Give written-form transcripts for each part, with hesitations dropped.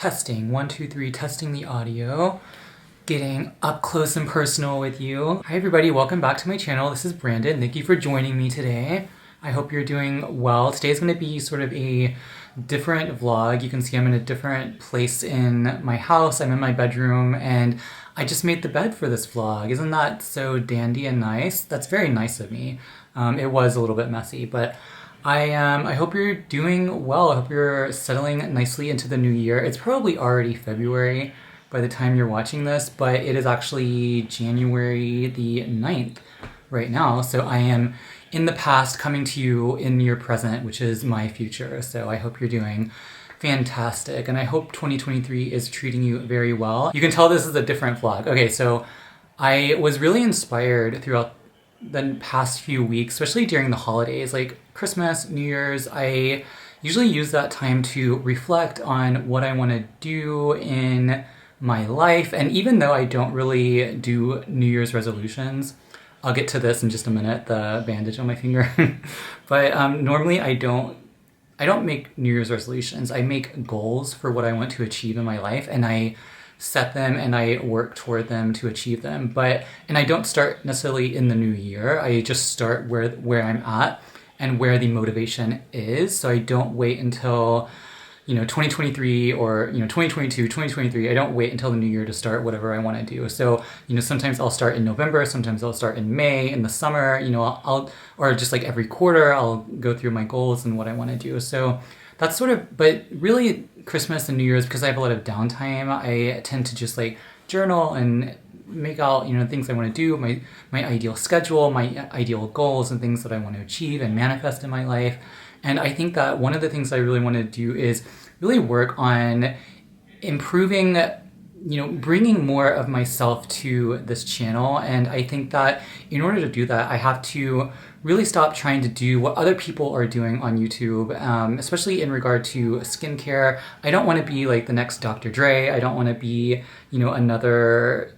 Testing. 1, 2, 3, testing the audio. Getting up close and personal with you. Hi everybody, welcome back to my channel. This is Brandon. Thank you for joining me today. I hope you're doing well. Today's going to be sort of a different vlog. You can see I'm in a different place in my house. I'm in my bedroom and I just made the bed for this vlog. Isn't that so dandy and nice? That's very nice of me. It was a little bit messy, but I hope you're doing well. I hope you're settling nicely into the new year. It's probably already February by the time you're watching this, but it is actually January the 9th right now. So I am in the past coming to you in your present, which is my future. So I hope you're doing fantastic. And I hope 2023 is treating you very well. You can tell this is a different vlog. Okay, so I was really inspired throughout the past few weeks, especially during the holidays, like Christmas, New Year's. I usually use that time to reflect on what I want to do in my life. And even though I don't really do New Year's resolutions, I'll get to this in just a minute, the bandage on my finger. But normally I don't make New Year's resolutions. I make goals for what I want to achieve in my life, and I set them and I work toward them to achieve them. And I don't start necessarily in the new year. I just start where I'm at and where the motivation is. So I don't wait until 2023 or 2022, 2023. I don't wait until the new year to start whatever I want to do. So sometimes I'll start in November, sometimes I'll start in May, in the summer. I'll or just like every quarter I'll go through my goals and what I want to do. So that's sort of, but really Christmas and New Year's, because I have a lot of downtime, I tend to just like journal and make out things I want to do, my ideal schedule, my ideal goals and things that I want to achieve and manifest in my life. And I think that one of the things I really want to do is really work on improving, bringing more of myself to this channel. And I think that in order to do that, I have to really stop trying to do what other people are doing on YouTube, especially in regard to skincare. I don't want to be like the next Dr. Dre. I don't want to be, another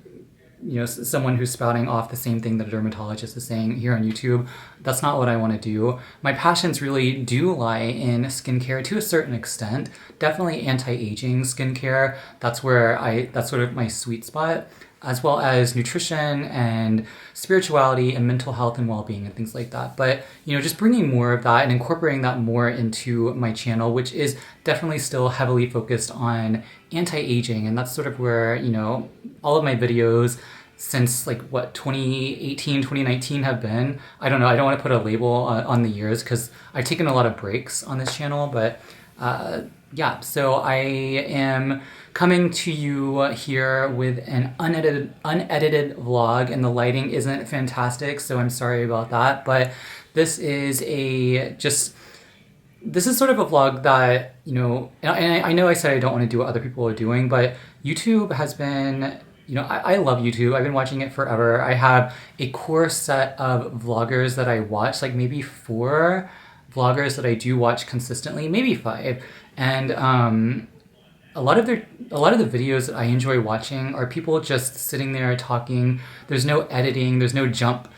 someone who's spouting off the same thing that a dermatologist is saying here on YouTube. That's not what I want to do. My passions really do lie in skincare to a certain extent. Definitely anti-aging skincare. That's sort of my sweet spot, as well as nutrition and spirituality and mental health and well-being and things like that. But, just bringing more of that and incorporating that more into my channel, which is definitely still heavily focused on anti-aging. And that's sort of where, all of my videos since 2018, 2019 have been. I don't know. I don't want to put a label on the years because I've taken a lot of breaks on this channel, but yeah, so I am coming to you here with an unedited vlog, and the lighting isn't fantastic, so I'm sorry about that. But this is sort of a vlog that, and I know I said I don't want to do what other people are doing, but YouTube has been, I love YouTube. I've been watching it forever. I have a core set of vloggers that I watch, like maybe 4 vloggers that I do watch consistently, maybe 5. And a lot of the videos that I enjoy watching are people just sitting there talking. There's no editing. There's no jump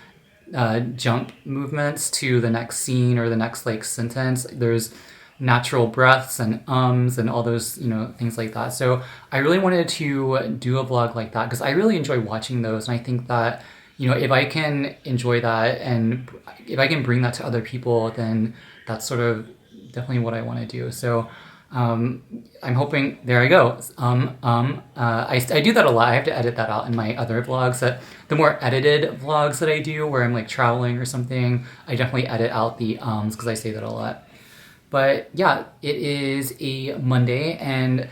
movements to the next scene or the next sentence. There's natural breaths and and all those things like that. So I really wanted to do a vlog like that because I really enjoy watching those, and I think that if I can enjoy that and if I can bring that to other people, then that's sort of definitely what I want to do. So I'm hoping, there I go. I do that a lot. I have to edit that out in my other vlogs. That the more edited vlogs that I do where I'm like traveling or something, I definitely edit out the because I say that a lot. But yeah, it is a Monday and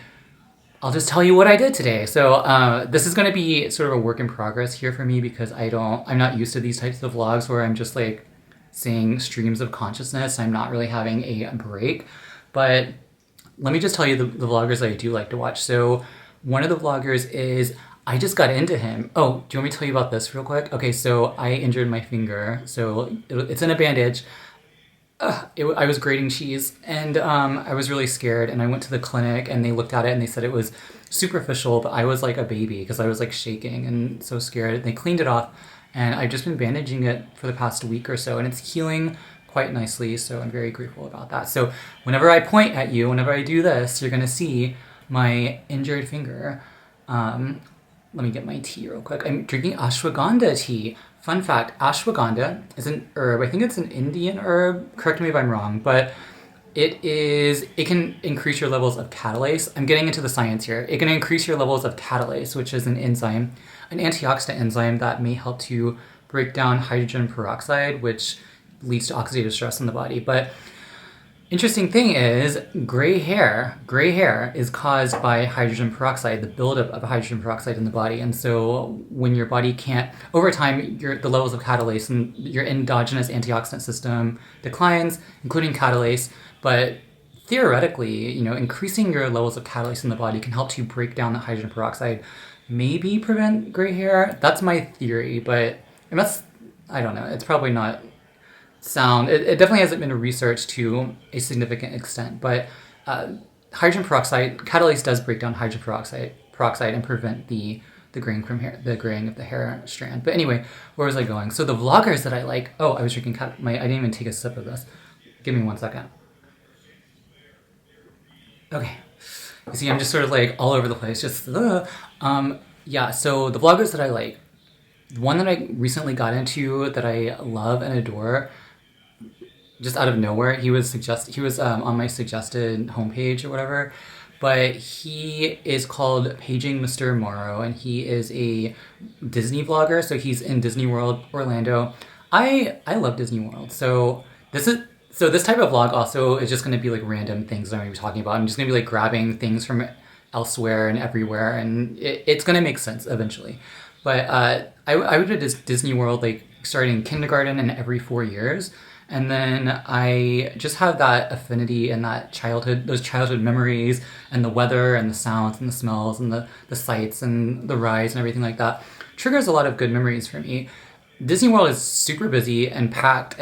I'll just tell you what I did today. So this is going to be sort of a work in progress here for me because I'm not used to these types of vlogs where I'm just like seeing streams of consciousness. I'm not really having a break. But let me just tell you the vloggers that I do like to watch. So one of the vloggers is, I just got into him. Oh, do you want me to tell you about this real quick? Okay, so I injured my finger. So it's in a bandage. I was grating cheese and I was really scared, and I went to the clinic and they looked at it and they said it was superficial, but I was like a baby because I was like shaking and so scared. They cleaned it off and I've just been bandaging it for the past week or so, and it's healing quite nicely, so I'm very grateful about that. So whenever I point at you, whenever I do this, you're gonna see my injured finger. Let me get my tea real quick. I'm drinking ashwagandha tea. Fun fact, ashwagandha is an herb. I think it's an Indian herb. Correct me if I'm wrong, but it can increase your levels of catalase. I'm getting into the science here. It can increase your levels of catalase, which is an enzyme, an antioxidant enzyme that may help to break down hydrogen peroxide, which leads to oxidative stress in the body. But interesting thing is gray hair is caused by hydrogen peroxide, the buildup of hydrogen peroxide in the body. And so when your body can't, over time, the levels of catalase and your endogenous antioxidant system declines, including catalase. But theoretically, increasing your levels of catalase in the body can help to break down the hydrogen peroxide, maybe prevent gray hair. That's my theory, but I don't know. It's probably not sound. It definitely hasn't been researched to a significant extent, but hydrogen peroxide, catalase does break down hydrogen peroxide and prevent the graying of the hair strand. But anyway, where was I going? So the vloggers that I like. Oh, I was drinking I didn't even take a sip of this. Give me 1 second. Okay. You see, I'm just sort of like all over the place. Just yeah. So the vloggers that I like. One that I recently got into that I love and adore, just out of nowhere, he was on my suggested homepage or whatever, but he is called Paging Mr. Morrow, and he is a Disney vlogger. So he's in Disney World Orlando. I love Disney World, so this type of vlog also is just going to be like random things that I'm going to be talking about. I'm just going to be like grabbing things from elsewhere and everywhere, and it's going to make sense eventually. But I would go to Disney World like starting kindergarten and every 4 years. And then I just have that affinity and those childhood memories and the weather and the sounds and the smells and the sights and the rides and everything like that triggers a lot of good memories for me. Disney World is super busy and packed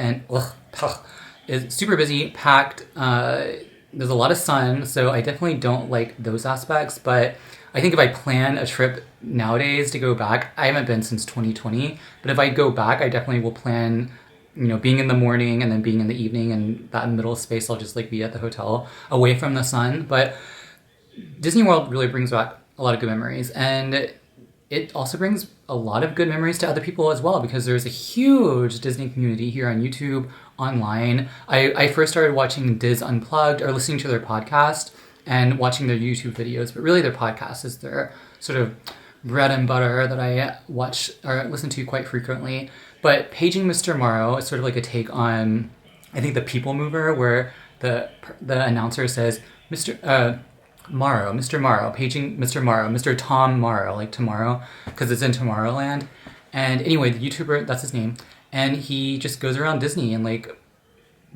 is super busy, packed. There's a lot of sun, so I definitely don't like those aspects, but I think if I plan a trip nowadays to go back, I haven't been since 2020, but if I go back, I definitely will plan, being in the morning and then being in the evening, and that middle space, I'll just like be at the hotel away from the sun. But Disney World really brings back a lot of good memories, and it also brings a lot of good memories to other people as well, because there's a huge Disney community here on YouTube, online. I first started watching Diz Unplugged or listening to their podcast and watching their YouTube videos, but really their podcast is their sort of bread and butter that I watch or listen to quite frequently. But Paging Mr. Morrow is sort of like a take on, I think, the People Mover, where the announcer says, Mr. Morrow, paging Mr. Morrow, Mr. Tom Morrow, like tomorrow, because it's in Tomorrowland. And anyway, the YouTuber, that's his name, and he just goes around Disney and like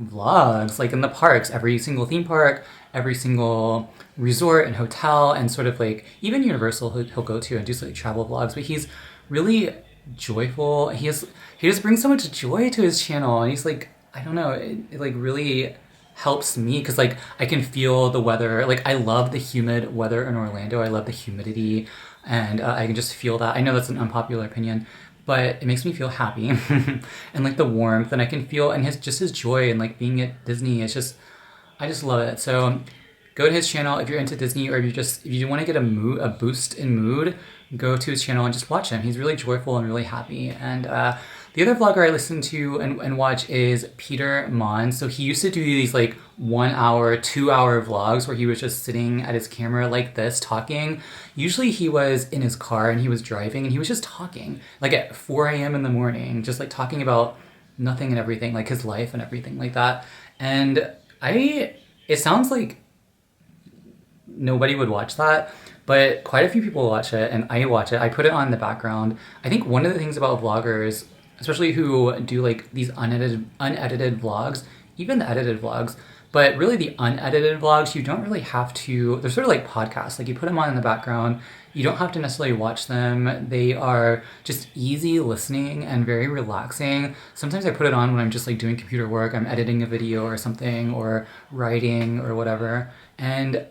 vlogs, like in the parks, every single theme park, every single resort and hotel, and sort of like even Universal he'll go to and do like travel vlogs. But he's really joyful. He just brings so much joy to his channel, and he's like, I don't know, it like really helps me because like I can feel the weather. Like I love the humid weather in Orlando. I love the humidity, and I can just feel that. I know that's an unpopular opinion, but it makes me feel happy and like the warmth, and I can feel, and his joy and like being at Disney. It's just, I just love it. So go to his channel if you're into Disney, or if you want to get a boost in mood, go to his channel and just watch him. He's really joyful and really happy. And the other vlogger I listen to and watch is Peter Mon. So he used to do these like 1 hour, 2 hour vlogs where he was just sitting at his camera like this talking. Usually he was in his car and he was driving and he was just talking like at 4 a.m. in the morning, just like talking about nothing and everything, like his life and everything like that. And it sounds like nobody would watch that, but quite a few people watch it, and I watch it. I put it on in the background. I think one of the things about vloggers, especially who do like these unedited vlogs, even the edited vlogs, but really the unedited vlogs, you don't really have to, they're sort of like podcasts. Like you put them on in the background, you don't have to necessarily watch them. They are just easy listening and very relaxing. Sometimes I put it on when I'm just like doing computer work, I'm editing a video or something, or writing or whatever, and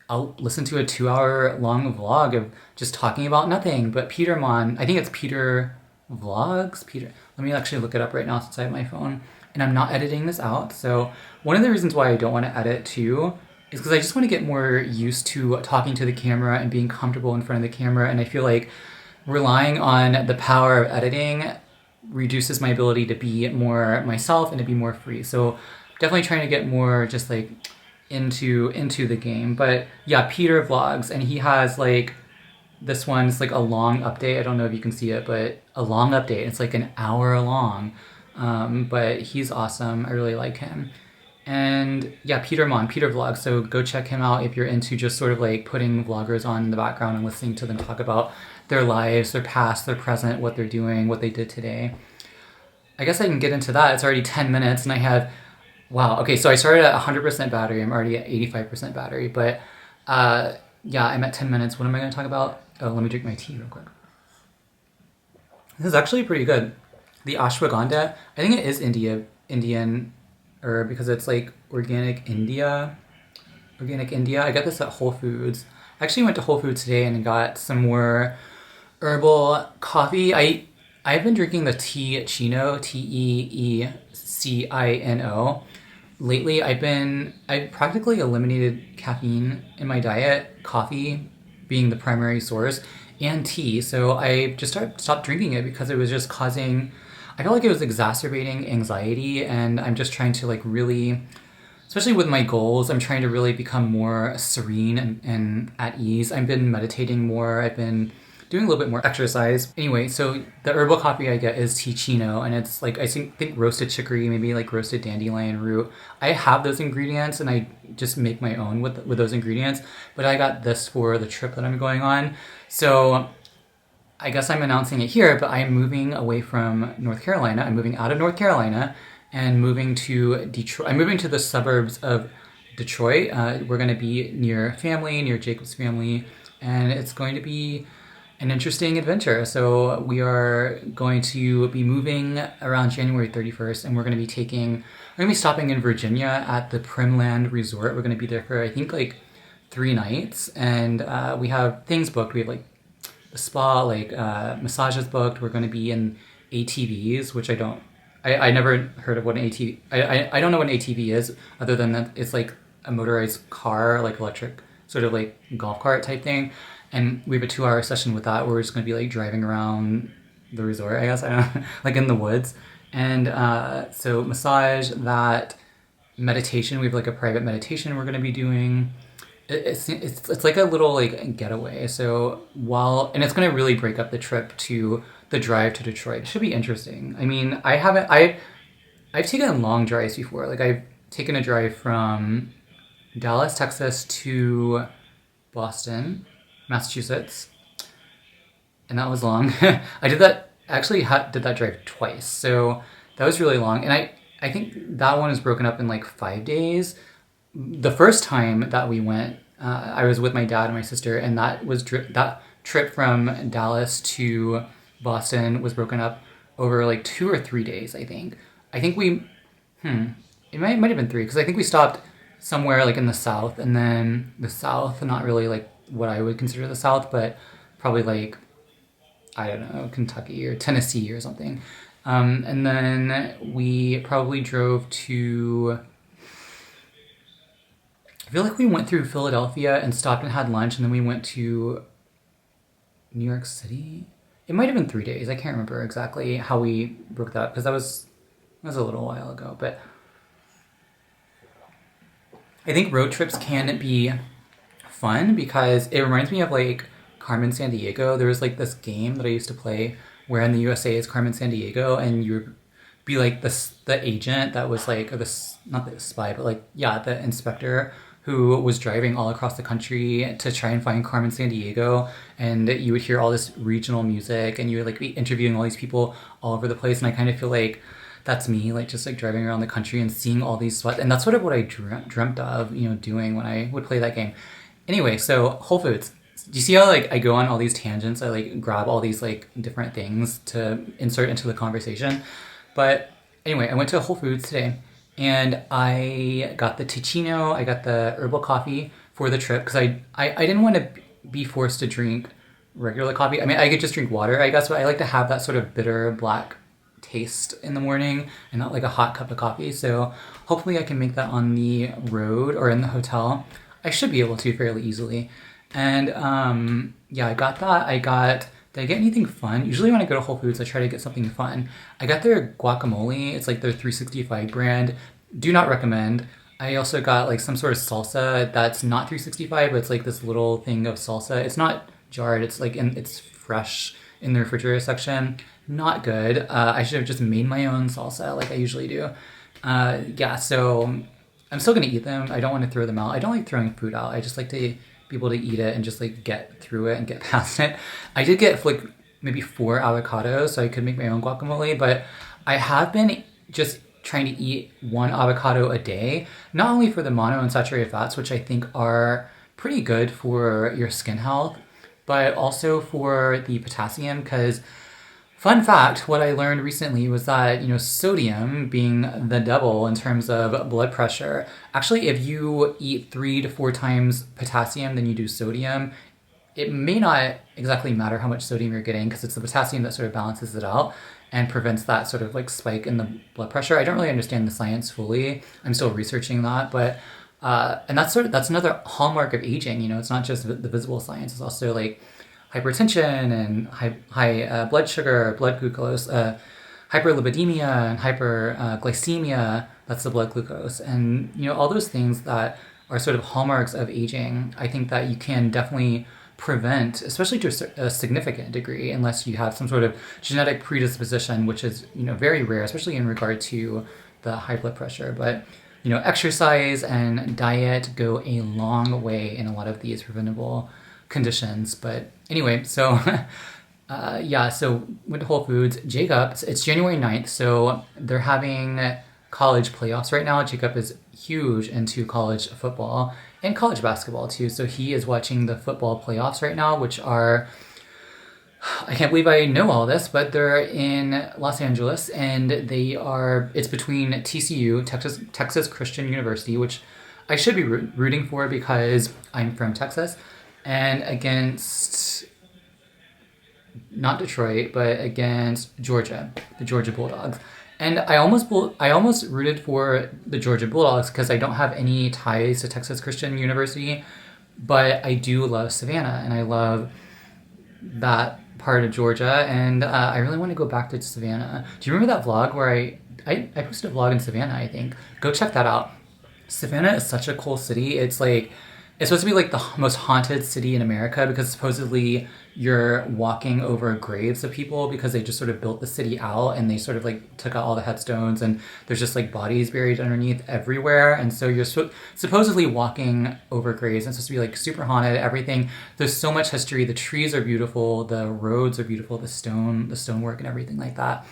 I'll listen to a 2 hour long vlog of just talking about nothing. But Peter Mon, I think it's Peter Vlogs. Let me actually look it up right now since I have my phone. And I'm not editing this out. So one of the reasons why I don't want to edit too is because I just want to get more used to talking to the camera and being comfortable in front of the camera. And I feel like relying on the power of editing reduces my ability to be more myself and to be more free. So definitely trying to get more just like into the game. But yeah, Peter vlogs, and he has like this one's like a long update. I don't know if you can see it, but a long update. It's like an hour long. But he's awesome. I really like him. And yeah, Peter Vlogs. So go check him out if you're into just sort of like putting vloggers on in the background and listening to them talk about their lives, their past, their present, what they're doing, what they did today. I guess I can get into that. It's already 10 minutes and I have, wow. Okay, so I started at 100% battery. I'm already at 85% battery. But yeah, I'm at 10 minutes. What am I going to talk about? Oh, let me drink my tea real quick. This is actually pretty good. The ashwagandha, I think it is Indian herb because it's like organic India. I got this at Whole Foods. I actually went to Whole Foods today and got some more herbal coffee. I've been drinking the Teeccino, Teecino. Lately, I've practically eliminated caffeine in my diet, coffee being the primary source, and tea. So I just stopped drinking it because it was just causing, I felt like it was exacerbating anxiety, and I'm just trying to like really, especially with my goals, I'm trying to really become more serene and at ease. I've been meditating more. I've been doing a little bit more exercise. Anyway, so the herbal coffee I get is Teeccino, and it's like, I think roasted chicory, maybe like roasted dandelion root. I have those ingredients and I just make my own with those ingredients, but I got this for the trip that I'm going on. So I guess I'm announcing it here, but I'm moving away from North Carolina. I'm moving out of North Carolina and moving to Detroit. I'm moving to the suburbs of Detroit. We're going to be near family, near Jacob's family, and it's going to be an interesting adventure. So we are going to be moving around January 31st, and we're going to be stopping in Virginia at the Primland Resort. We're going to be there for, I think, like 3 nights, and we have things booked. We have like the spa, like massages booked. We're going to be in ATVs, which I never heard of what an ATV, I don't know what an ATV is, other than that it's like a motorized car, like electric, sort of like golf cart type thing. And we have a 2-hour session with that where we're just going to be like driving around the resort, I guess, I don't know, like in the woods. And so massage, that meditation, we have like a private meditation we're going to be doing. It's like a little like getaway. So and it's going to really break up the trip to the drive to Detroit. It should be interesting. I mean, I've taken long drives before. Like I've taken a drive from Dallas, Texas to Boston, Massachusetts, and that was long. I did that drive twice, so that was really long. And I think that one is broken up in like 5 days. The first time that we went, I was with my dad and my sister, and that trip from Dallas to Boston was broken up over like 2 or 3 days. I think it might have been 3, because I think we stopped somewhere like in the South, and then the South, not really like what I would consider the South, but probably like, I don't know, Kentucky or Tennessee or something. And then we probably drove to, I feel like we went through Philadelphia and stopped and had lunch, and then we went to New York City. It might have been 3 days. I can't remember exactly how we broke that up, because that was a little while ago. But I think road trips can be fun because it reminds me of like Carmen Sandiego. There was like this game that I used to play where in the USA is Carmen Sandiego, and you would be like the agent that was like, or not the spy, but like, yeah, the inspector who was driving all across the country to try and find Carmen Sandiego. And you would hear all this regional music, and you would like be interviewing all these people all over the place. And I kind of feel like that's me, like just like driving around the country and seeing all these spots. And that's sort of what I dreamt of, doing when I would play that game. Anyway, so Whole Foods. Do you see how like I go on all these tangents? I like grab all these like different things to insert into the conversation. But anyway, I went to Whole Foods today, and I got the Teeccino, I got the herbal coffee for the trip, because I didn't want to be forced to drink regular coffee. I mean, I could just drink water, I guess, but I like to have that sort of bitter black taste in the morning and not like a hot cup of coffee. So hopefully I can make that on the road or in the hotel. I should be able to fairly easily. And yeah, I got that. Did I get anything fun? Usually when I go to Whole Foods, I try to get something fun. I got their guacamole. It's like their 365 brand. Do not recommend. I also got like some sort of salsa that's not 365, but it's like this little thing of salsa. It's not jarred. It's like it's fresh in the refrigerator section. Not good. I should have just made my own salsa like I usually do. Yeah, so I'm still gonna eat them. I don't want to throw them out. I don't like throwing food out. I just like to be able to eat it and just like get through it and get past it. I did get like maybe 4 avocados so I could make my own guacamole, but I have been just trying to eat 1 avocado a day, not only for the monounsaturated fats, which I think are pretty good for your skin health, but also for the potassium, because fun fact, what I learned recently was that, sodium being the devil in terms of blood pressure, actually if you eat 3 to 4 times potassium than you do sodium, it may not exactly matter how much sodium you're getting because it's the potassium that sort of balances it out and prevents that sort of like spike in the blood pressure. I don't really understand the science fully. I'm still researching that, but and that's another hallmark of aging. It's not just the visible science. It's also like hypertension and high blood sugar, blood glucose, hyperlipidemia and hyperglycemia. That's the blood glucose, and all those things that are sort of hallmarks of aging. I think that you can definitely prevent, especially to a significant degree, unless you have some sort of genetic predisposition, which is very rare, especially in regard to the high blood pressure. But exercise and diet go a long way in a lot of these preventable conditions. But anyway, so yeah, so went to Whole Foods. Jacob, it's January 9th, so they're having college playoffs right now. Jacob is huge into college football and college basketball too, so he is watching the football playoffs right now, which are, I can't believe I know all this, but they're in Los Angeles, and it's between TCU, Texas Christian University, which I should be rooting for because I'm from Texas, and against, not Detroit, but against Georgia, the Georgia Bulldogs. And I almost rooted for the Georgia Bulldogs because I don't have any ties to Texas Christian University, but I do love Savannah, and I love that part of Georgia, and I really want to go back to Savannah. Do you remember that vlog where I posted a vlog in Savannah, I think? Go check that out. Savannah is such a cool city. It's supposed to be like the most haunted city in America because supposedly you're walking over graves of people because they just sort of built the city out and they sort of like took out all the headstones and there's just like bodies buried underneath everywhere. And so you're supposedly walking over graves and it's supposed to be like super haunted, everything. There's so much history. The trees are beautiful. The roads are beautiful. The stonework and everything like that.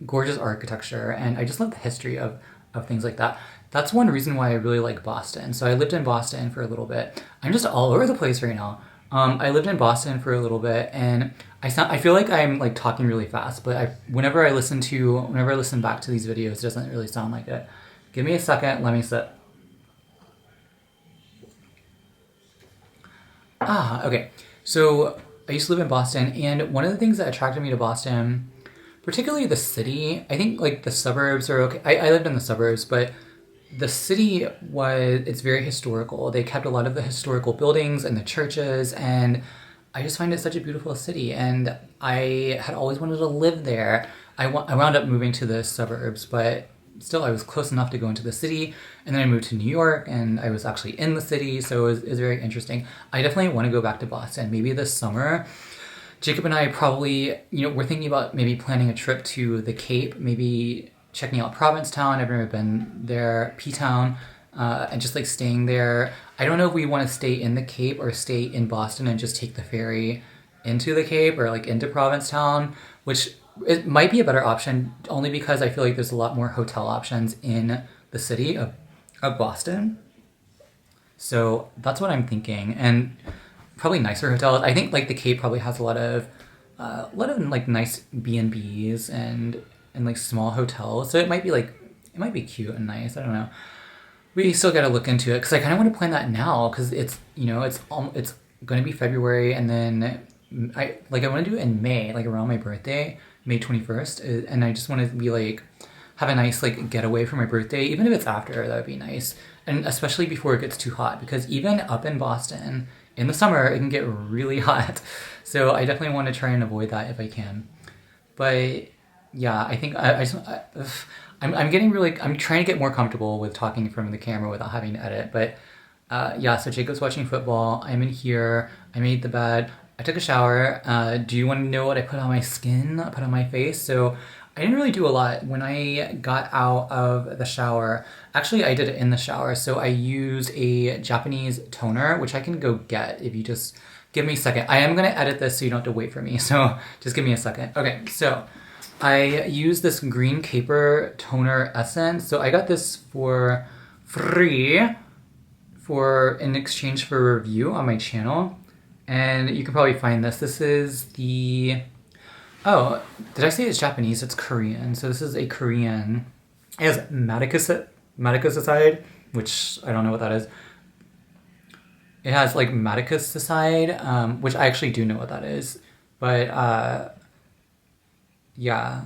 Gorgeous architecture. And I just love the history of things like that. That's one reason why I really like Boston. So I lived in Boston for a little bit. I'm just all over the place right now. I lived in Boston for a little bit, and I feel like I'm like talking really fast, but whenever I listen back to these videos, it doesn't really sound like it. Give me a second. Let me sip. Okay. So I used to live in Boston, and one of the things that attracted me to Boston, particularly the city, I think like the suburbs are okay. I lived in the suburbs, but the city it's very historical. They kept a lot of the historical buildings and the churches, and I just find it such a beautiful city, and I had always wanted to live there. I wound up moving to the suburbs, but still I was close enough to go into the city, and then I moved to New York, and I was actually in the city, so it was very interesting. I definitely want to go back to Boston, maybe this summer. Jacob and I probably, we're thinking about maybe planning a trip to the Cape, maybe checking out Provincetown. I've never been there, P-Town, and just like staying there. I don't know if we want to stay in the Cape or stay in Boston and just take the ferry into the Cape or like into Provincetown, which it might be a better option only because I feel like there's a lot more hotel options in the city of Boston. So that's what I'm thinking, and probably nicer hotels. I think like the Cape probably has a lot of like nice B&Bs and like small hotels, so it might be cute and nice. I don't know. We still got to look into it because I kind of want to plan that now because it's going to be February, and then I want to do it in May, like around my birthday, May 21st, and I just want to be like have a nice like getaway for my birthday, even if it's after. That would be nice. and especially before it gets too hot, because even up in Boston in the summer, it can get really hot. So I definitely want to try and avoid that if I can. But yeah, I think I'm getting really, I'm trying to get more comfortable with talking in front of the camera without having to edit. But yeah, so Jacob's watching football. I'm in here. I made the bed. I took a shower. Do you want to know what I put on my skin? I put on my face. So I didn't really do a lot when I got out of the shower. Actually, I did it in the shower. So I used a Japanese toner, which I can go get if you just give me a second. I am going to edit this so you don't have to wait for me. So just give me a second. Okay, so I use this green caper toner essence. So I got this for free in exchange for a review on my channel. And you can probably find this. This is the... Oh, did I say it's Japanese? It's Korean. So this is a Korean... It has madecasside, which I don't know what that is. It has like madecasside, which I actually do know what that is. But yeah,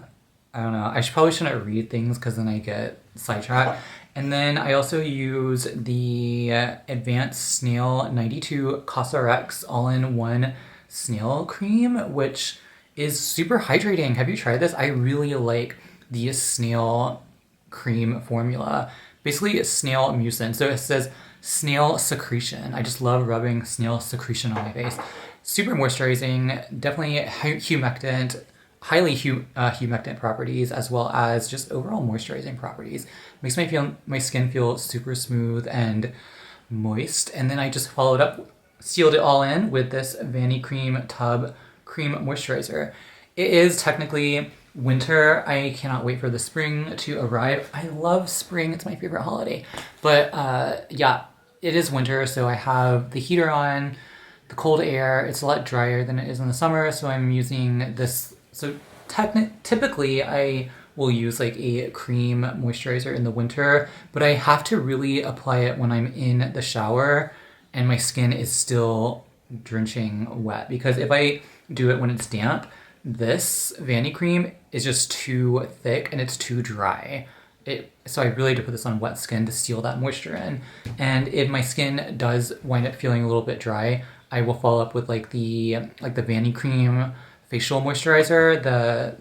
I don't know. Probably shouldn't read things because then I get sidetracked. And then I also use the Advanced Snail 92 COSRX all-in-one snail cream, which is super hydrating. Have you tried this? I really like the snail cream formula. Basically, it's snail mucin. So it says snail secretion. I just love rubbing snail secretion on my face. Super moisturizing, definitely humectant, highly humectant properties, as well as just overall moisturizing properties. Makes my skin feel super smooth and moist. And then I just followed up, sealed it all in with this Vanicream Tub Cream Moisturizer. It is technically winter. I cannot wait for the spring to arrive. I love spring. It's my favorite holiday. But yeah, it is winter, so I have the heater on, the cold air. It's a lot drier than it is in the summer, so I'm using this. So typically I will use like a cream moisturizer in the winter, but I have to really apply it when I'm in the shower and my skin is still drenching wet, because if I do it when it's damp, this Vanicream is just too thick and it's too dry. So I really have to put this on wet skin to seal that moisture in. And if my skin does wind up feeling a little bit dry, I will follow up with like the Vanicream facial moisturizer.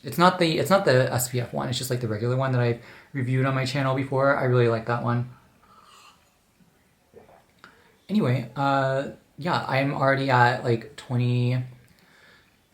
It's not the SPF one. It's just like the regular one that I've reviewed on my channel before. I really like that one. Anyway, yeah, I'm already at like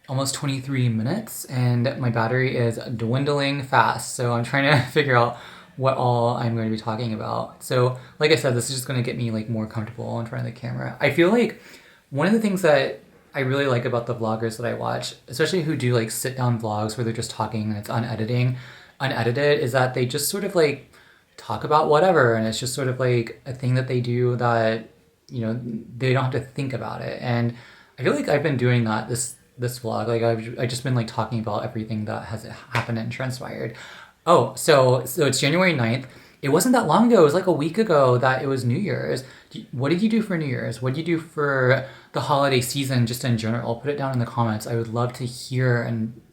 almost 23 minutes, and my battery is dwindling fast. So I'm trying to figure out what all I'm going to be talking about. So like I said, this is just going to get me like more comfortable in front of the camera. I feel like one of the things that I really like about the vloggers that I watch, especially who do like sit down vlogs where they're just talking and it's unedited, is that they just sort of like talk about whatever, and it's just sort of like a thing that they do that, you know, they don't have to think about it. And I feel like I've been doing that this vlog. Like I've just been like talking about everything that has happened and transpired. Oh, so it's January 9th. It wasn't that long ago. It was like a week ago that it was New Year's. What did you do for New Year's? What did you do for the holiday season just in general? Put it down in the comments. I would love to hear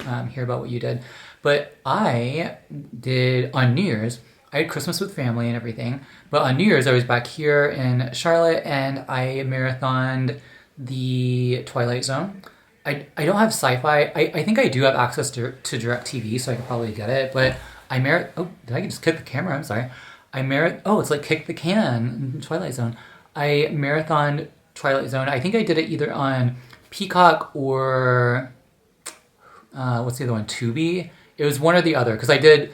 about what you did. But I did on New Year's, I had Christmas with family and everything. But on New Year's, I was back here in Charlotte and I marathoned the Twilight Zone. I don't have sci-fi. I think I do have access to DirecTV, so I could probably get it. But oh, did I just kick the camera? I'm sorry. Oh, it's like kick the can in Twilight Zone. I marathoned Twilight Zone. I think I did it either on Peacock or what's the other one? Tubi. It was one or the other, because I did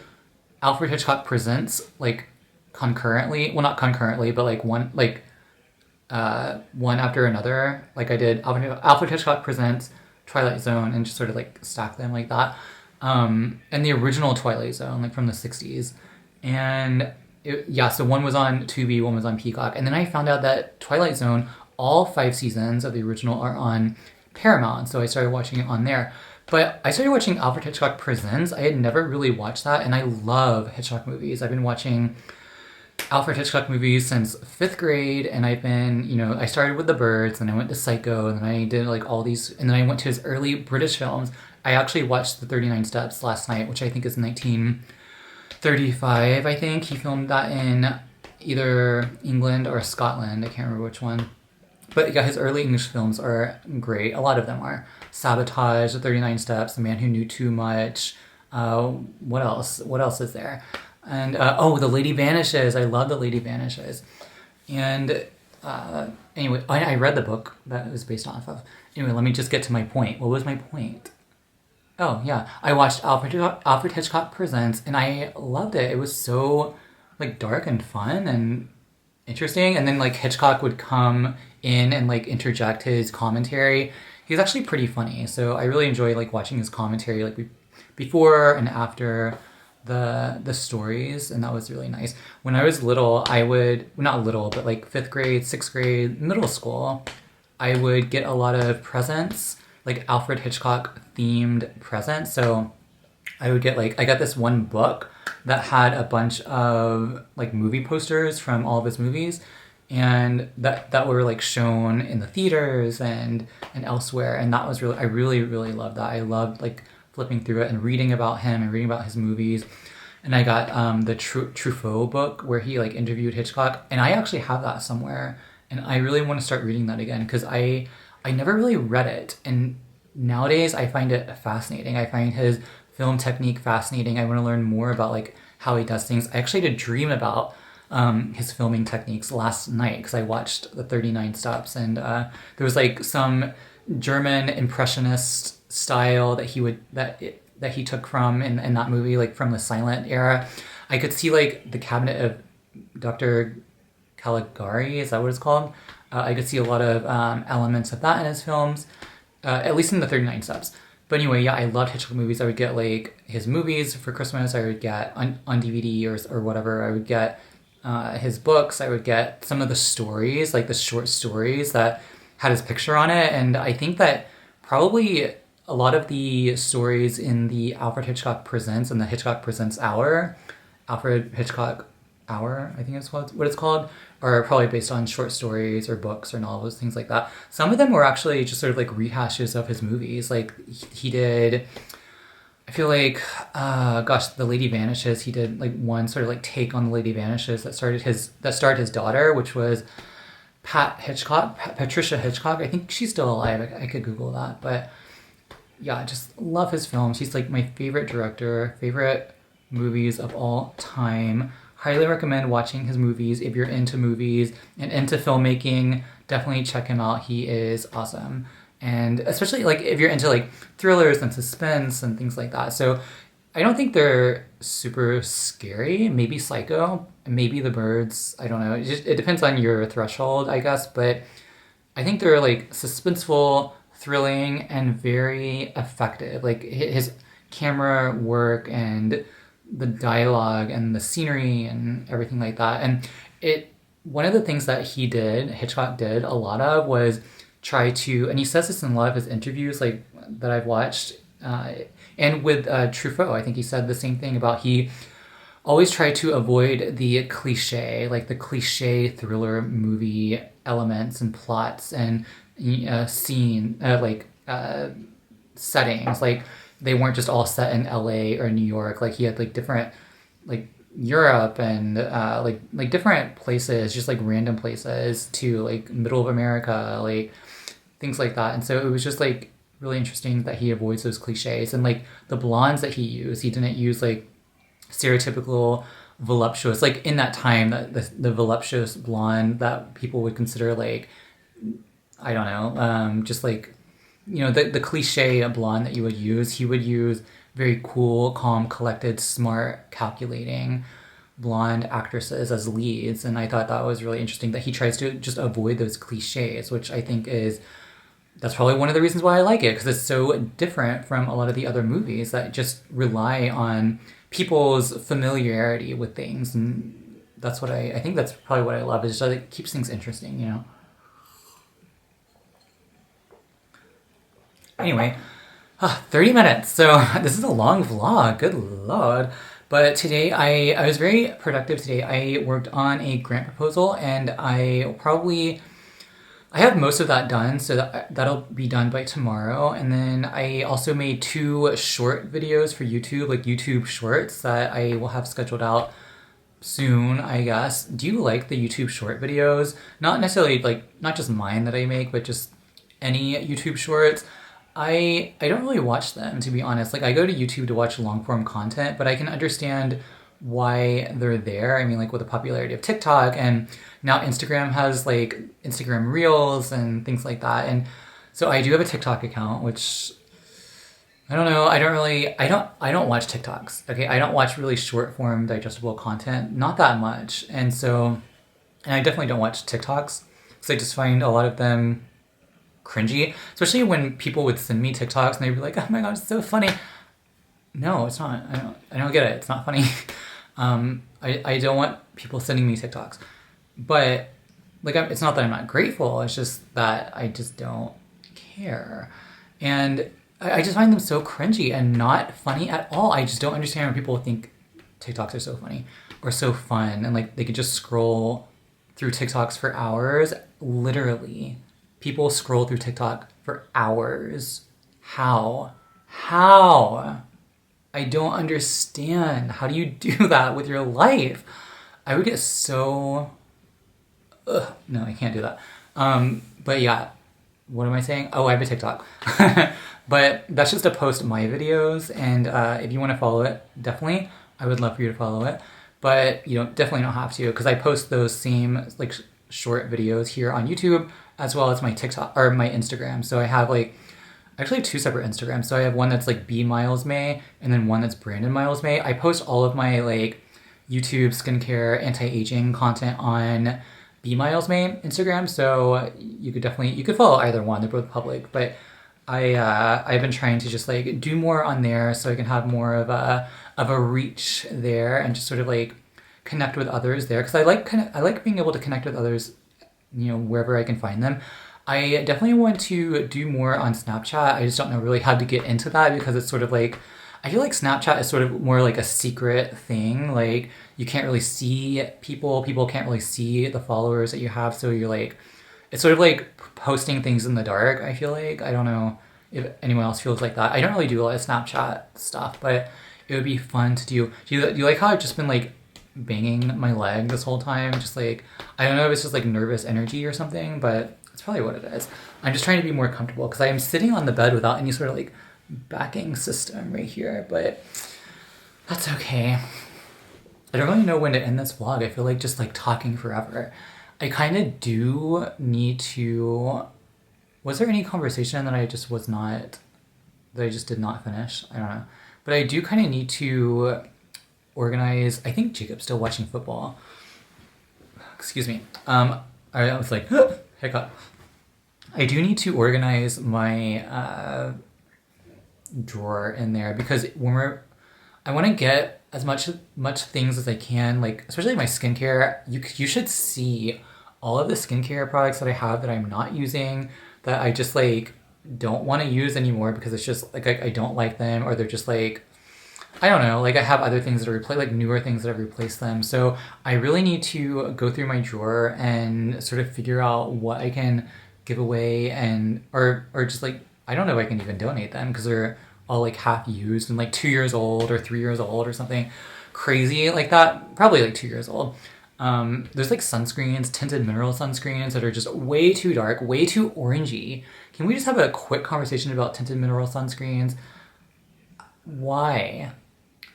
Alfred Hitchcock Presents like concurrently. Well, not concurrently, but like one after another. Like I did Alfred Hitchcock Presents, Twilight Zone, and just sort of like stack them like that. And the original Twilight Zone, like from the 60s. And so one was on Tubi, one was on Peacock. And then I found out that Twilight Zone, all 5 seasons of the original are on Paramount. So I started watching it on there. But I started watching Alfred Hitchcock Presents. I had never really watched that, and I love Hitchcock movies. I've been watching Alfred Hitchcock movies since 5th grade, and I've been, I started with The Birds, and I went to Psycho, and then I did like all these, and then I went to his early British films. I actually watched The 39 Steps last night, which I think is 1935, I think. He filmed that in either England or Scotland. I can't remember which one. But yeah, his early English films are great. A lot of them are. Sabotage, The 39 Steps, The Man Who Knew Too Much. What else? What else is there? And The Lady Vanishes. I love The Lady Vanishes. And anyway, I read the book that it was based off of. Anyway, let me just get to my point. What was my point? Oh, yeah. I watched Alfred Hitchcock Presents, and I loved it. It was so, like, dark and fun and interesting. And then, like, Hitchcock would come in and, like, interject his commentary. He's actually pretty funny, so I really enjoy, like, watching his commentary, like, before and after the stories, and that was really nice. When I was little, I would, not little, but, like, 5th grade, 6th grade, middle school, I would get a lot of presents, like Alfred Hitchcock themed presents. So I would get I got this one book that had a bunch of like movie posters from all of his movies, and that were like shown in the theaters and elsewhere. And that was really, I really, really loved that. I loved like flipping through it and reading about him and reading about his movies. And I got the Truffaut book where he like interviewed Hitchcock, and I actually have that somewhere. And I really want to start reading that again because I never really read it. And nowadays I find it fascinating. I find his film technique fascinating. I want to learn more about like how he does things. I actually had a dream about his filming techniques last night because I watched The 39 Steps, and there was like some German impressionist style that he took from in that movie, like from the silent era. I could see like the Cabinet of Dr. Caligari, is that what it's called? I could see a lot of elements of that in his films, at least in the 39 Steps. But anyway, yeah, I loved Hitchcock movies. I would get like his movies for Christmas. I would get on DVD or whatever. I would get his books. I would get some of the stories, like the short stories that had his picture on it. And I think that probably a lot of the stories in the Alfred Hitchcock Presents and the Hitchcock Presents Hour, Alfred Hitchcock Hour, I think it's what it's called, are probably based on short stories or books or novels, things like that. Some of them were actually just sort of like rehashes of his movies. Like he did, I feel like, The Lady Vanishes. He did like one sort of like take on The Lady Vanishes that starred his daughter, which was Patricia Hitchcock. I think she's still alive. I could Google that, but yeah, I just love his films. He's like my favorite director, favorite movies of all time. Highly recommend watching his movies if you're into movies and into filmmaking. Definitely check him out. He is awesome. And especially like if you're into like thrillers and suspense and things like that. So I don't think they're super scary. Maybe Psycho, maybe The Birds. I don't know. It depends on your threshold, I guess. But I think they're like suspenseful, thrilling, and very effective. Like his camera work and the dialogue and the scenery and everything like that. And one of the things that Hitchcock did a lot of was try to, and he says this in a lot of his interviews like that I've watched, and with Truffaut, I think he said the same thing about he always tried to avoid the cliche, like the cliche thriller movie elements and plots and settings. Like they weren't just all set in LA or New York. Like he had like different, like Europe and like different places, just like random places too, like middle of America, like things like that. And so it was just like really interesting that he avoids those cliches. And like the blondes that he used, he didn't use like stereotypical voluptuous, like in that time that the voluptuous blonde that people would consider like, I don't know, just like, you know, the cliche blonde that you would use. He would use very cool, calm, collected, smart, calculating blonde actresses as leads. And I thought that was really interesting that he tries to just avoid those cliches, which I think that's probably one of the reasons why I like it, because it's so different from a lot of the other movies that just rely on people's familiarity with things. And that's what I think that's probably what I love, is just like it keeps things interesting, you know? Anyway, 30 minutes. So this is a long vlog. Good Lord. But today I was very productive today. I worked on a grant proposal, and I have most of that done, so that'll be done by tomorrow. And then I also made 2 short videos for YouTube, like YouTube shorts, that I will have scheduled out soon, I guess. Do you like the YouTube short videos? Not necessarily like, not just mine that I make, but just any YouTube shorts. I don't really watch them, to be honest. Like, I go to YouTube to watch long form content, but I can understand why they're there. I mean, like with the popularity of TikTok, and now Instagram has like Instagram Reels and things like that. And so I do have a TikTok account, which I don't know. I don't watch TikToks. Okay. I don't watch really short form digestible content, not that much. And so, and I definitely don't watch TikToks because I just find a lot of them cringy, especially when people would send me TikToks and they'd be like, "Oh my god, it's so funny." No, it's not. I don't get it. It's not funny. I don't want people sending me TikToks, but like, it's not that I'm not grateful. It's just that I just don't care, and I just find them so cringy and not funny at all. I just don't understand when people think TikToks are so funny or so fun, and like they could just scroll through TikToks for hours. Literally, people scroll through TikTok for hours. How? How? I don't understand. How do you do that with your life? I would get so... Ugh, no, I can't do that. But yeah, what am I saying? Oh, I have a TikTok. But that's just to post my videos. And if you want to follow it, definitely, I would love for you to follow it. But you definitely don't have to, because I post those same like short videos here on YouTube as well as my TikTok or my Instagram. So I have like actually two separate Instagrams. So I have one that's like B Miles May and then one that's Brandon Miles May. I post all of my like YouTube skincare anti-aging content on B Miles May Instagram. So you could follow either one. They're both public, but I've been trying to just like do more on there so I can have more of a reach there and just sort of like connect with others there, because I like being able to connect with others, wherever I can find them. I definitely want to do more on Snapchat. I just don't know really how to get into that, because it's sort of like, I feel like Snapchat is sort of more like a secret thing. Like, you can't really see people can't really see the followers that you have, so you're like, it's sort of like posting things in the dark, I feel like. I don't know if anyone else feels like that. I don't really do a lot of Snapchat stuff, but it would be fun to do. Do you like how I've just been like banging my leg this whole time? Just like, I don't know if it's just like nervous energy or something, but that's probably what it is. I'm just trying to be more comfortable because I am sitting on the bed without any sort of like backing system right here, but that's okay. I don't really know when to end this vlog. I feel like just like talking forever. I kind of do need to... Was there any conversation that I just did not finish? I don't know. But I do kind of need to organize... I think Jacob's still watching football. Excuse me. I was like, hiccup. I do need to organize my drawer in there, because I want to get as much things as I can, like especially my skincare. You should see all of the skincare products that I have that I'm not using, that I just like don't want to use anymore because it's just like I don't like them, or they're just like, I don't know, like I have other things that are like newer things that have replaced them. So I really need to go through my drawer and sort of figure out what I can give away, and or just like, I don't know if I can even donate them because they're all like half used and like 2 years old or 3 years old or something crazy like that. Probably like 2 years old. There's like sunscreens, tinted mineral sunscreens that are just way too dark, way too orangey. Can we just have a quick conversation about tinted mineral sunscreens? Why?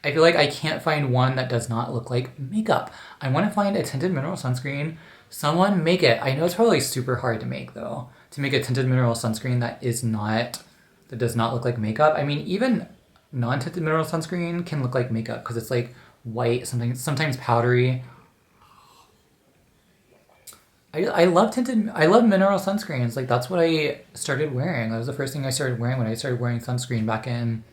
I feel like I can't find one that does not look like makeup. I want to find a tinted mineral sunscreen. Someone make it. I know it's probably super hard to make though, to make a tinted mineral sunscreen that does not look like makeup. I mean, even non-tinted mineral sunscreen can look like makeup because it's like white, sometimes powdery. I love mineral sunscreens. Like, that's what I started wearing. That was the first thing I started wearing when I started wearing sunscreen back in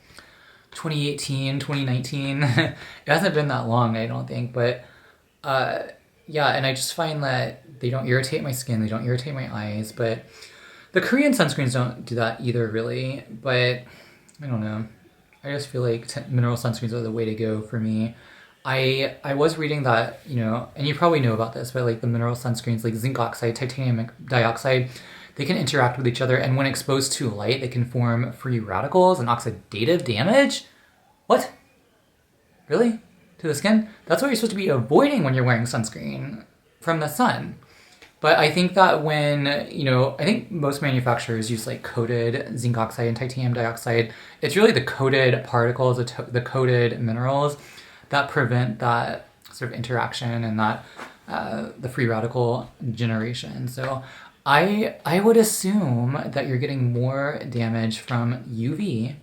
2018, 2019. It hasn't been that long, I don't think, but yeah, and I just find that they don't irritate my skin, they don't irritate my eyes, but the Korean sunscreens don't do that either, really. But I don't know. I just feel like mineral sunscreens are the way to go for me. I was reading that, and you probably know about this, but like the mineral sunscreens, like zinc oxide, titanium dioxide, they can interact with each other, and when exposed to light, they can form free radicals and oxidative damage. What? Really? to the skin. That's what you're supposed to be avoiding when you're wearing sunscreen from the sun. But I think that when, I think most manufacturers use like coated zinc oxide and titanium dioxide. It's really the coated particles, the coated minerals that prevent that sort of interaction and that the free radical generation. So I would assume that you're getting more damage from UV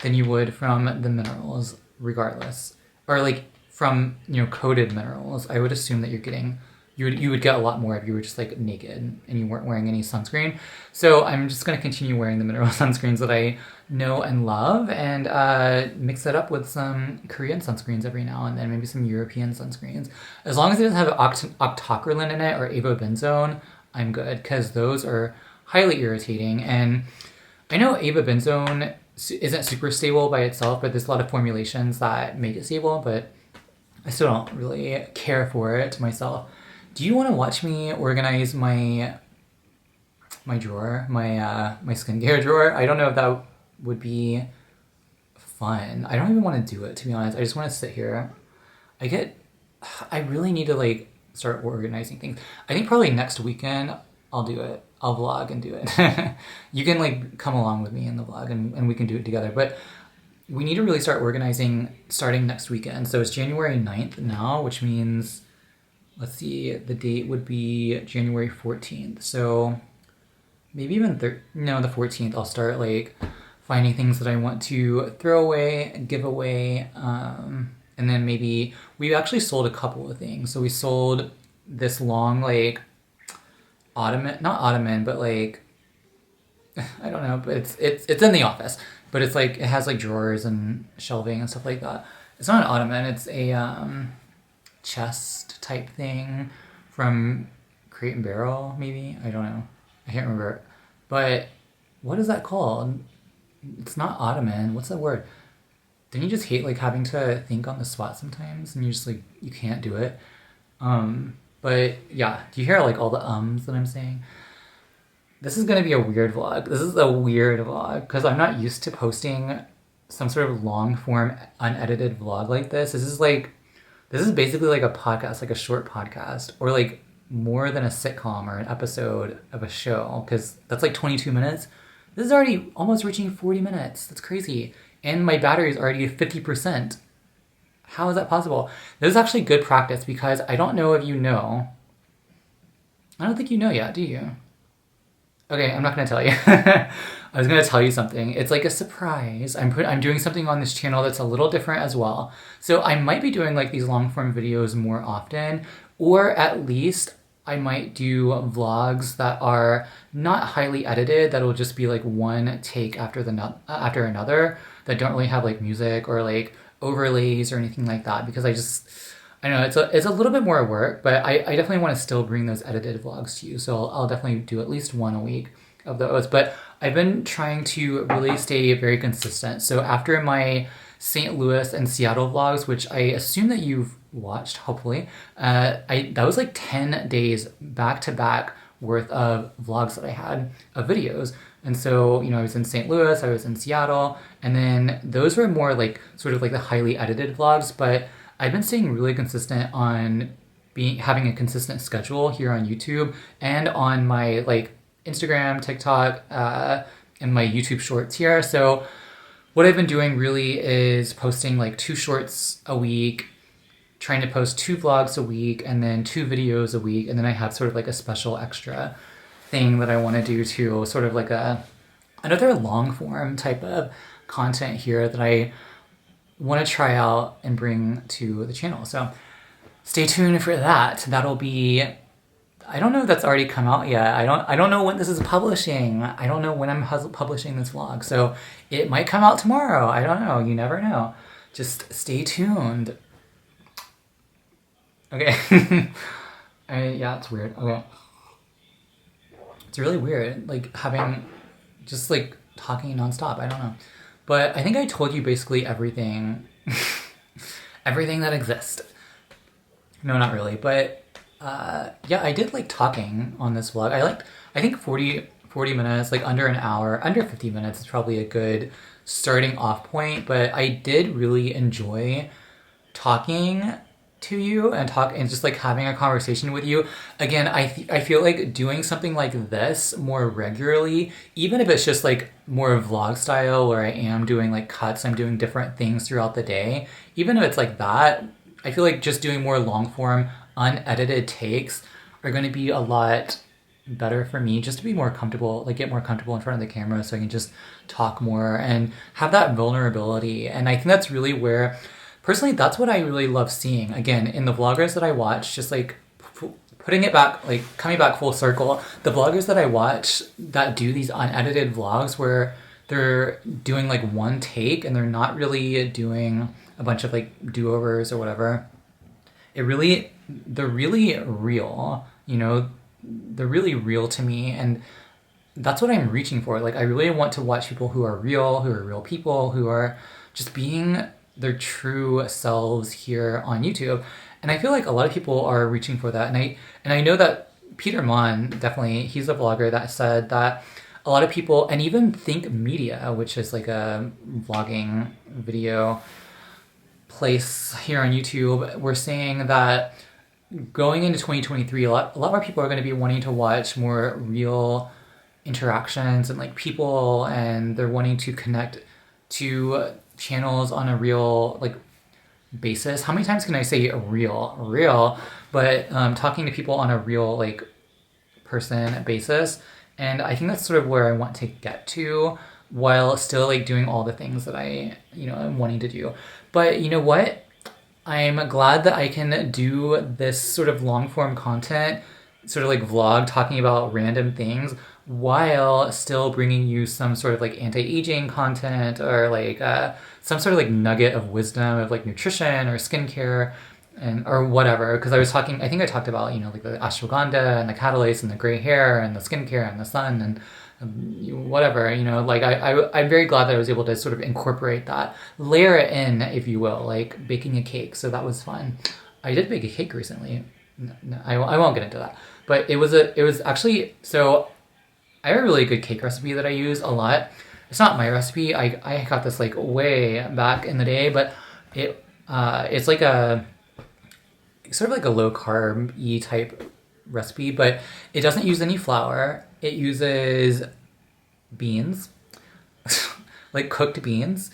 than you would from the minerals regardless. Or like from, coated minerals. I would assume that you would get a lot more if you were just like naked and you weren't wearing any sunscreen. So I'm just going to continue wearing the mineral sunscreens that I know and love and mix it up with some Korean sunscreens every now and then, maybe some European sunscreens. As long as it doesn't have octocrylene in it or avobenzone, I'm good, because those are highly irritating. And I know avobenzone isn't super stable by itself, but there's a lot of formulations that make it stable, but I still don't really care for it myself. Do you want to watch me organize my drawer, my skincare drawer? I don't know if that would be fun. I don't even want to do it, to be honest. I just want to sit here. I really need to like start organizing things. I think probably next weekend I'll do it. I'll vlog and do it. You can like come along with me in the vlog and we can do it together. But we need to really start organizing starting next weekend. So it's January 9th now, which means, let's see, the date would be January 14th. So maybe even the 14th, I'll start like finding things that I want to throw away, give away. And then maybe we actually sold a couple of things. So we sold this long, like not ottoman, but like, I don't know, but it's in the office, but it's like, it has like drawers and shelving and stuff like that. It's not an ottoman. It's a, chest type thing from Crate and Barrel, maybe. I don't know. I can't remember. But what is that called? It's not ottoman. What's that word? Don't you just hate like having to think on the spot sometimes, and you just like you can't do it? But yeah, do you hear like all the ums that I'm saying? This is gonna be a weird vlog. This is a weird vlog because I'm not used to posting some sort of long form unedited vlog like this. This is basically like a podcast, like a short podcast, or like more than a sitcom or an episode of a show, because that's like 22 minutes. This is already almost reaching 40 minutes. That's crazy. And my battery is already at 50%. How is that possible? This is actually good practice because I don't know if you know. I don't think you know yet, do you? Okay, I'm not going to tell you. I was going to tell you something. It's like a surprise. I'm doing something on this channel that's a little different as well. So I might be doing like these long form videos more often, or at least I might do vlogs that are not highly edited, that'll just be like one take after another, that don't really have like music or like overlays or anything like that, because I know it's a little bit more work, but I definitely want to still bring those edited vlogs to you. So I'll definitely do at least one a week of those. But I've been trying to really stay very consistent. So after my St. Louis and Seattle vlogs, which I assume that you've watched, hopefully, that was like 10 days back to back worth of vlogs that I had of videos. And so, I was in St. Louis, I was in Seattle, and then those were more like sort of like the highly edited vlogs, but I've been staying really consistent on having a consistent schedule here on YouTube and on my like Instagram, TikTok, and my YouTube shorts here. So what I've been doing really is posting like 2 shorts a week, trying to post 2 vlogs a week, and then 2 videos a week. And then I have sort of like a special extra thing that I want to do too, sort of like another long form type of content here that I want to try out and bring to the channel. So stay tuned for that. That'll be, I don't know if that's already come out yet. I don't know when this is publishing. I don't know when I'm publishing this vlog. So it might come out tomorrow. I don't know. You never know. Just stay tuned. Okay. Yeah, it's weird. Okay. It's really weird, like just like talking nonstop. I don't know. But I think I told you basically everything, everything that exists. No, not really. But yeah, I did like talking on this vlog. I think 40 minutes, like under an hour, under 50 minutes is probably a good starting off point. But I did really enjoy talking to you and just like having a conversation with you. Again, I feel like doing something like this more regularly, even if it's just like more vlog style where I am doing like cuts, I'm doing different things throughout the day. Even if it's like that, I feel like just doing more long form, unedited takes are going to be a lot better for me, just to be more comfortable, like get more comfortable in front of the camera so I can just talk more and have that vulnerability. And I think that's really where, personally, that's what I really love seeing. Again, in the vloggers that I watch, just like putting it back, like coming back full circle, the vloggers that I watch that do these unedited vlogs where they're doing like one take and they're not really doing a bunch of like do-overs or whatever, they're really real, you know, they're really real to me, and that's what I'm reaching for. Like, I really want to watch people who are real people, who are just being their true selves here on YouTube. And I feel like a lot of people are reaching for that. And I know that Peter Mon, definitely, he's a vlogger that said that a lot of people, and even Think Media, which is like a vlogging video place here on YouTube, were saying that going into 2023, a lot more people are going to be wanting to watch more real interactions and like people, and they're wanting to connect to channels on a real like basis. How many times can I say real? But talking to people on a real like person basis, and I think that's sort of where I want to get to, while still like doing all the things that I'm wanting to do. But you know what? I'm glad that I can do this sort of long form content, sort of like vlog talking about random things, while still bringing you some sort of like anti-aging content, or like some sort of like nugget of wisdom of like nutrition or skincare or whatever. Because I think I talked about, like the ashwagandha and the catalase and the gray hair and the skincare and the sun and whatever, like I'm very glad that I was able to sort of incorporate that, layer it in, if you will, like baking a cake. So that was fun. I did bake a cake recently. No, I won't get into that, but it was actually, so I have a really good cake recipe that I use a lot. It's not my recipe. I got this like way back in the day, but it's like a sort of like a low carb-y type recipe, but it doesn't use any flour. It uses beans, like cooked beans,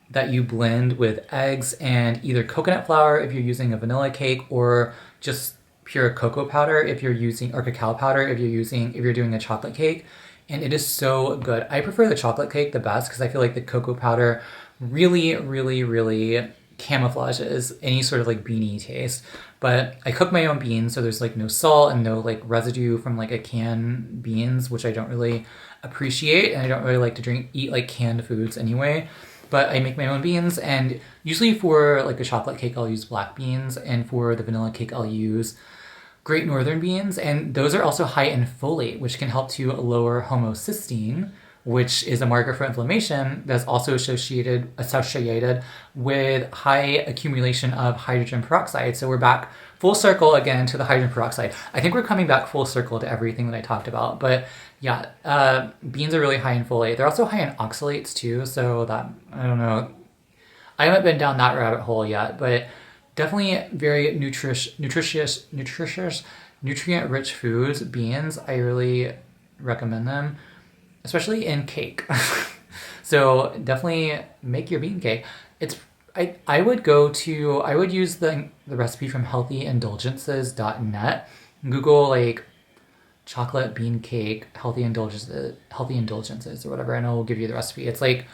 that you blend with eggs and either coconut flour if you're using a vanilla cake, or just pure cocoa powder if you're using, or cacao powder if you're doing a chocolate cake. And it is so good. I prefer the chocolate cake the best because I feel like the cocoa powder really, really, really camouflages any sort of like beanie taste. But I cook my own beans, so there's like no salt and no like residue from like a canned beans, which I don't really appreciate, and I don't really like to eat like canned foods anyway. But I make my own beans, and usually for like a chocolate cake I'll use black beans, and for the vanilla cake I'll use Great Northern beans, and those are also high in folate, which can help to lower homocysteine, which is a marker for inflammation that's also associated with high accumulation of hydrogen peroxide. So we're back full circle again to the hydrogen peroxide. I think we're coming back full circle to everything that I talked about. But yeah, beans are really high in folate. They're also high in oxalates too, so that, I don't know. I haven't been down that rabbit hole yet, but definitely very nutritious, nutrient-rich foods. Beans, I really recommend them, especially in cake. So definitely make your bean cake. I would use the recipe from healthyindulgences.net. Google like chocolate bean cake healthy indulgences or whatever, and it'll give you the recipe. It's like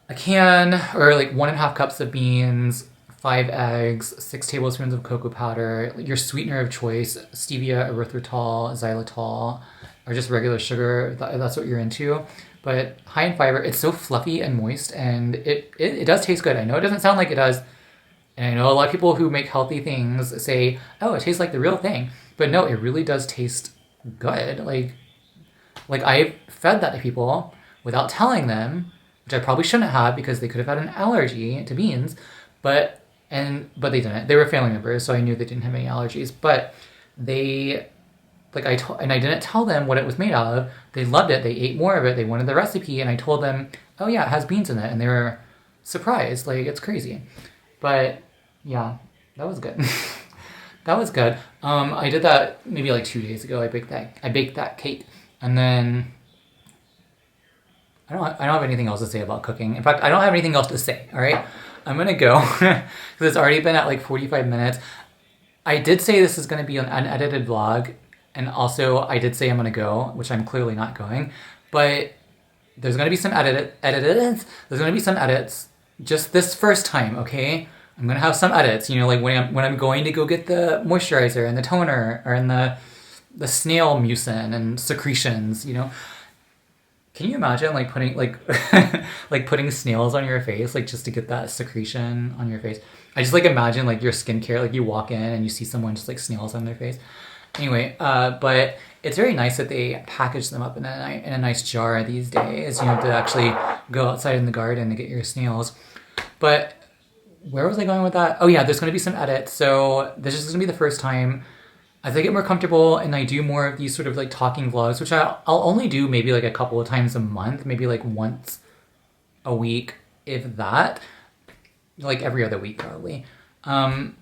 a can, or like 1.5 cups of beans, 5 eggs, 6 tablespoons of cocoa powder, your sweetener of choice, stevia, erythritol, xylitol, or just regular sugar, if that's what you're into. But high in fiber, it's so fluffy and moist, and it does taste good. I know it doesn't sound like it does, and I know a lot of people who make healthy things say, oh, it tastes like the real thing. But no, it really does taste good. Like I've fed that to people without telling them, which I probably shouldn't have, because they could have had an allergy to beans, but they didn't. They were family members, so I knew they didn't have any allergies. But I didn't tell them what it was made out of. They loved it. They ate more of it. They wanted the recipe, and I told them, oh yeah, it has beans in it, and they were surprised. Like, it's crazy. But yeah, that was good. That was good. I did that maybe like 2 days ago. I baked that cake, and then I don't have anything else to say about cooking. In fact, I don't have anything else to say. All right, I'm gonna go because it's already been at like 45 minutes. I did say this is gonna be an unedited vlog, and also I did say I'm gonna go, which I'm clearly not going, but there's gonna be some edits. There's gonna be some edits. Just this first time, okay? I'm gonna have some edits. You know, like when I'm going to go get the moisturizer and the toner, or in the snail mucin and secretions. You know, can you imagine like putting like like putting snails on your face, like just to get that secretion on your face? I just like imagine like your skincare, like you walk in and you see someone just like snails on their face. Anyway, but it's very nice that they package them up in a nice jar these days, you know, to actually go outside in the garden to get your snails. But where was I going with that? Oh yeah, there's going to be some edits. So this is going to be the first time as I get more comfortable and I do more of these sort of like talking vlogs, which I'll only do maybe like a couple of times a month, maybe like once a week, if that, like every other week probably.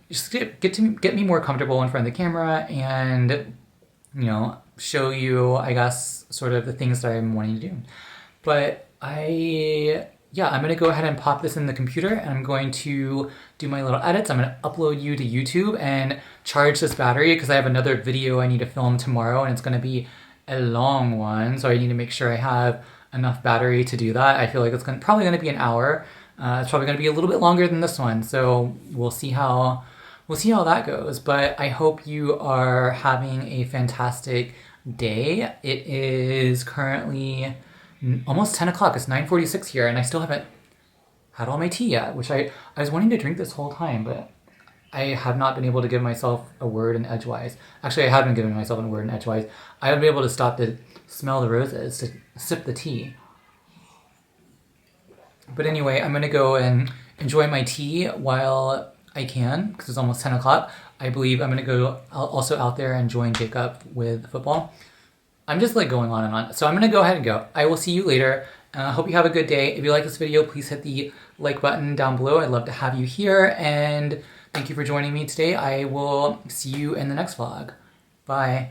Just get me more comfortable in front of the camera and, you know, show you, I guess, sort of the things that I'm wanting to do. But I'm going to go ahead and pop this in the computer and I'm going to do my little edits. I'm going to upload you to YouTube and charge this battery because I have another video I need to film tomorrow and it's going to be a long one. So I need to make sure I have enough battery to do that. I feel like it's probably going to be an hour. It's probably going to be a little bit longer than this one. So we'll see how that goes. But I hope you are having a fantastic day. It is currently almost 10 o'clock. It's 9:46 here, and I still haven't had all my tea yet, which I was wanting to drink this whole time, but I have not been able to give myself a word in edgewise. Actually, I have been giving myself a word in edgewise. I haven't been able to stop to smell the roses, to sip the tea. But anyway, I'm going to go and enjoy my tea while I can, because it's almost 10 o'clock. I believe I'm going to go also out there and join Jacob with football. I'm just like going on and on. So I'm going to go ahead and go. I will see you later. I hope you have a good day. If you like this video, please hit the like button down below. I'd love to have you here. And thank you for joining me today. I will see you in the next vlog. Bye.